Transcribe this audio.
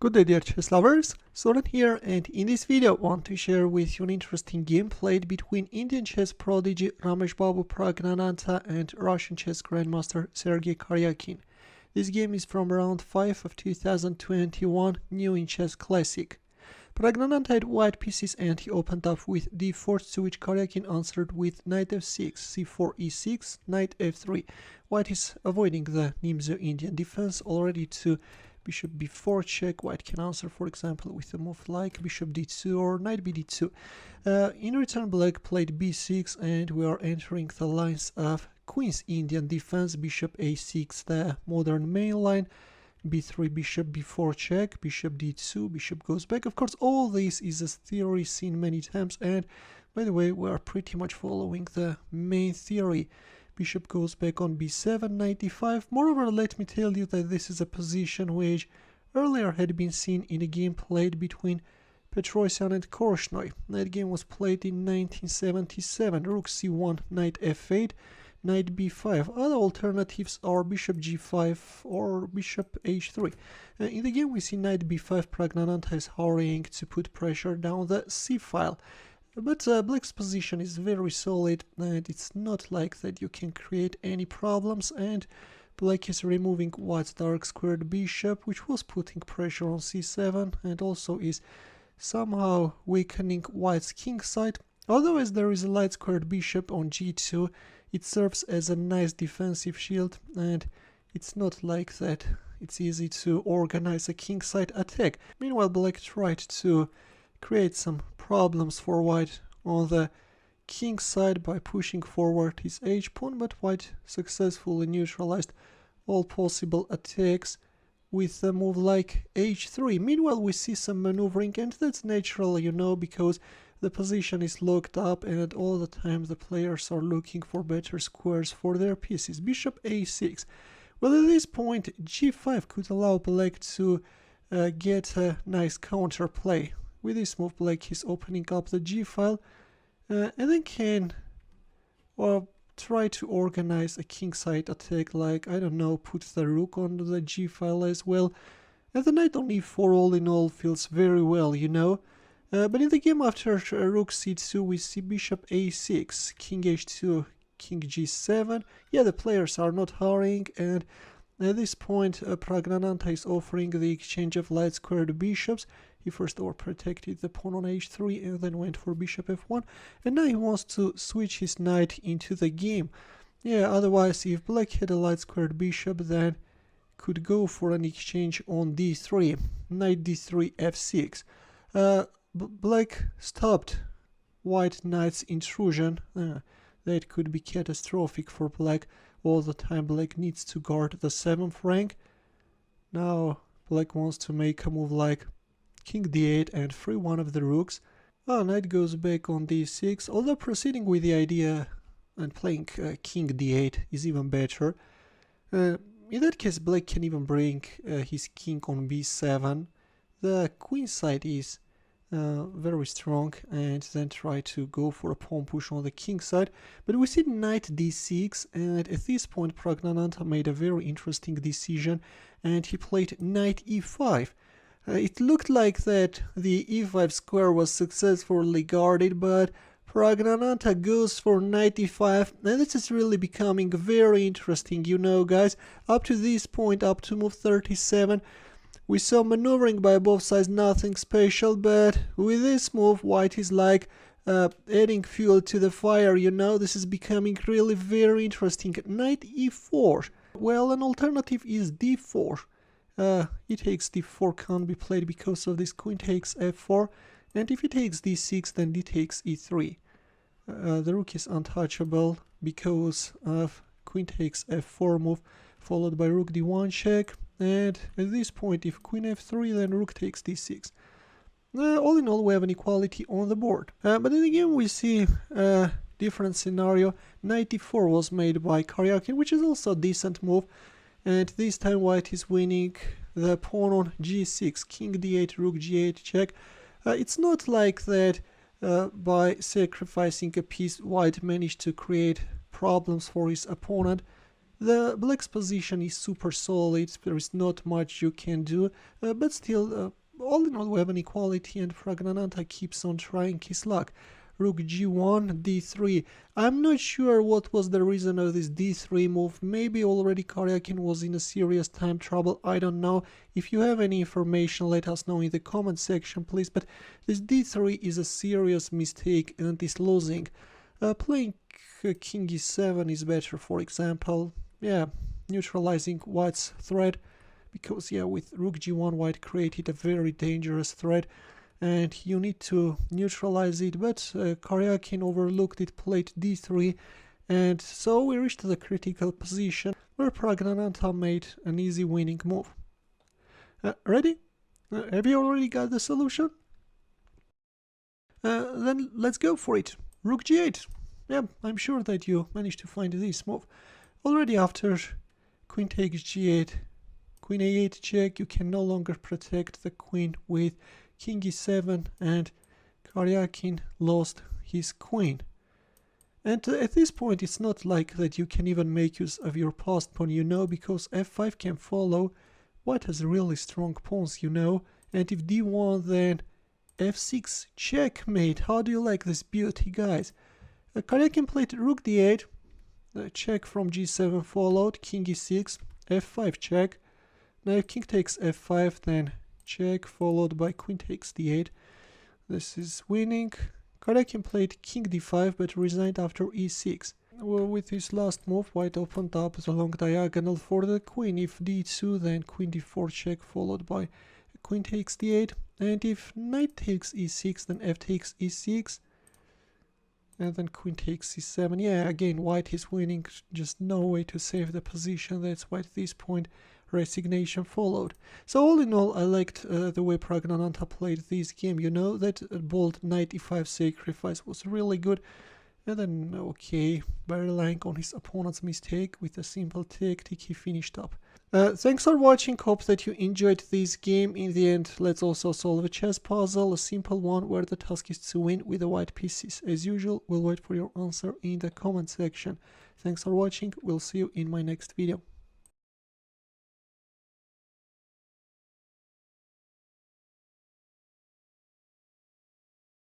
Good day dear chess lovers, Soren here, and in this video I want to share with you an interesting game played between Indian chess prodigy Ramesh Babu Praggnanandhaa and Russian chess grandmaster Sergei Karjakin. This game is from round 5 of 2021, new in chess classic. Praggnanandhaa had white pieces and he opened up with d4, to which Karjakin answered with knight f6, c4 e6, knight f3. White is avoiding the Nimzo Indian defense already to bishop b4 check. White can answer, for example, with a move like bishop d2 or knight bd2. In return, black played b6, and we are entering the lines of Queen's Indian defense. Bishop a6, the modern main line. b3, bishop b4 check, bishop d2, bishop goes back. Of course, all this is a theory seen many times, and by the way, we are pretty much following the main theory. Bishop goes back on b7, knight d5. Moreover, let me tell you that this is a position which earlier had been seen in a game played between Petrosyan and Koroshnoi. That game was played in 1977. Rook c1, knight f8, knight b5. Other alternatives are bishop g5 or bishop h3. In the game we see knight b5. Praggnanandhaa is hurrying to put pressure down the c file. But black's position is very solid, and it's not like that you can create any problems, and black is removing white's dark squared bishop, which was putting pressure on c7, and also is somehow weakening white's king side. Otherwise, there is a light squared bishop on g2. It serves as a nice defensive shield, and it's not like that it's easy to organize a king side attack. Meanwhile, black tried to create some problems for white on the king side by pushing forward his h-pawn, but white successfully neutralized all possible attacks with a move like h3. Meanwhile, we see some maneuvering, and that's natural, you know, because the position is locked up and all the time the players are looking for better squares for their pieces. Bishop a6. Well, at this point, g5 could allow black to get a nice counterplay. With this move, black is opening up the g file and then can try to organize a kingside attack, like, I don't know, put the rook on the g file as well. And the knight on e4 all in all feels very well, you know. But in the game after rook c2, we see bishop a6, king h2, king g7. Yeah, the players are not hurrying, and at this point Praggnanandhaa is offering the exchange of light squared bishops. He first overprotected the pawn on h3 and then went for bishop f1, and now he wants to switch his knight into the game. Yeah, otherwise if black had a light squared bishop, then could go for an exchange on d3, knight d3 f6. Black stopped white knight's intrusion. That could be catastrophic for black. All the time black needs to guard the 7th rank. Now black wants to make a move like king d8 and free one of the rooks. Knight goes back on d6, although proceeding with the idea and playing king d8 is even better. In that case, black can even bring his king on b7. The queen side is very strong, and then try to go for a pawn push on the king side. But we see knight d6, and at this point Praggnanandhaa made a very interesting decision, and he played knight e5. It looked like that the e5 square was successfully guarded, but Praggnanandhaa goes for knight e5, and this is really becoming very interesting, you know, guys. Up to this point, up to move 37, we saw maneuvering by both sides, nothing special, but with this move, white is like adding fuel to the fire, you know. This is becoming really very interesting. Knight e4. Well, an alternative is d4. E takes d4 can't be played because of this queen takes f4, and if he takes d6, then d takes e3. The rook is untouchable because of queen takes f4 move, followed by rook d1 check. And at this point, if queen f3, then rook takes d6. All in all, we have an equality on the board. But in the game, we see a different scenario. Knight e4 was made by Karjakin, which is also a decent move. And this time, white is winning the pawn on g6, king d8, rook g8 check. It's not like that by sacrificing a piece, white managed to create problems for his opponent. The black's position is super solid, there is not much you can do, but still, all in all we have an equality and Praggnanandhaa keeps on trying his luck. Rook g1, d3. I'm not sure what was the reason of this d3 move. Maybe already Karjakin was in a serious time trouble, I don't know. If you have any information, let us know in the comment section, please. But this d3 is a serious mistake and is losing. Playing king e7 is better, for example. Yeah, neutralizing white's threat. Because, yeah, with rook g1, white created a very dangerous threat. And you need to neutralize it, but Karjakin overlooked it, played d3, and so we reached the critical position where Praggnanandhaa made an easy winning move. Ready? Have you already got the solution? Then let's go for it. Rook g8. Yeah, I'm sure that you managed to find this move. Already after queen takes g8, queen a8 check, you can no longer protect the queen with king e7, and Karjakin lost his queen. And at this point it's not like that you can even make use of your passed pawn, you know, because f5 can follow. White has really strong pawns, you know, and if d1 then f6 checkmate. How do you like this beauty, guys? Karjakin played rook d8, check from g7 followed, king e6, f5 check. Now if king takes f5 then check followed by queen takes d8. This is winning. Karjakin played king d5 but resigned after e6. Well, with his last move, white opened up the long diagonal for the queen. If d2 then queen d4 check followed by queen takes d8, and if knight takes e6 then f takes e6, and then queen takes c7. Yeah, again white is winning, just no way to save the position. That's why at this point resignation followed. So all in all, I liked the way Praggnanandhaa played this game. You know, that bold knight e5 sacrifice was really good. And then, okay, by relying on his opponent's mistake with a simple tactic, he finished up. Thanks for watching, hope that you enjoyed this game. In the end, let's also solve a chess puzzle, a simple one where the task is to win with the white pieces. As usual, we'll wait for your answer in the comment section. Thanks for watching, we'll see you in my next video.